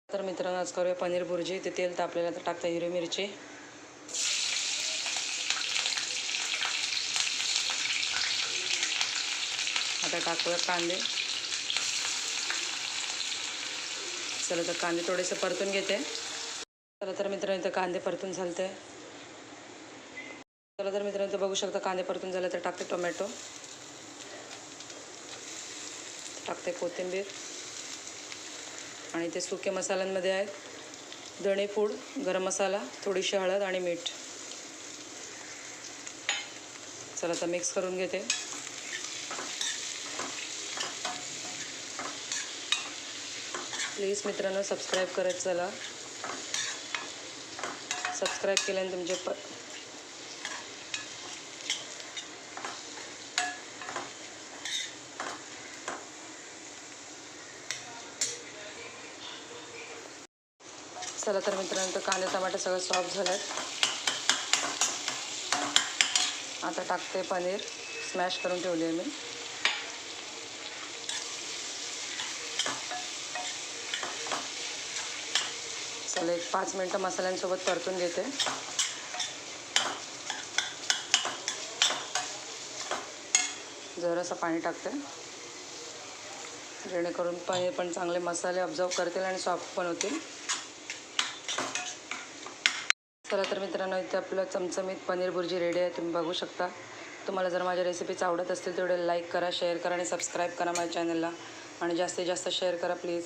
तर मित्रांनो आज करूया पनीर भुर्जी। ते तेल तापलेलं तर टाकता हिरवी मिरची, आता टाकूया कांदे। चला तर कांदे थोडेसे परतून घेते। चला तर मित्रांनो इथं कांदे परतून झालते। चला तर मित्रांनो इथं बघू शकता कांदे परतून झाले तर टाकते टोमॅटो, टाकते कोथिंबीर आणि ते सुके मसाल्यांमध्ये आहेत धणे पूड, गरम मसाला, थोडीशी हळद आणि मीठ। चला आता मिक्स करून घेते। प्लीज मित्रांनो सबस्क्राईब करत चला। सबस्क्राईब केल्याने तुमचे चला तर मित्रांनो कांदे टमाटे सगळं सॉफ्ट झालेत। आता टाकते पनीर, स्मॅश करून ठेवली आहे मी। चला एक 5 मिनटं मसाल्यांसोबत परतून घेते। जरासं पाणी टाकते जेणेकरून पनीर पण चांगले मसाले ऑब्झर्व करतील आणि सॉफ्ट पण होतील। चला तर मित्रांनो इथे आपलं चमचमीत पनीर भुर्जी रेडी आहे, तुम्ही बघू शकता। तुम्हाला जर माझ्या रेसिपीज आवडत असतील तेवढे लाईक करा, शेअर करा आणि सबस्क्राईब करा माझ्या चॅनलला आणि जास्तीत जास्त शेअर करा प्लीज।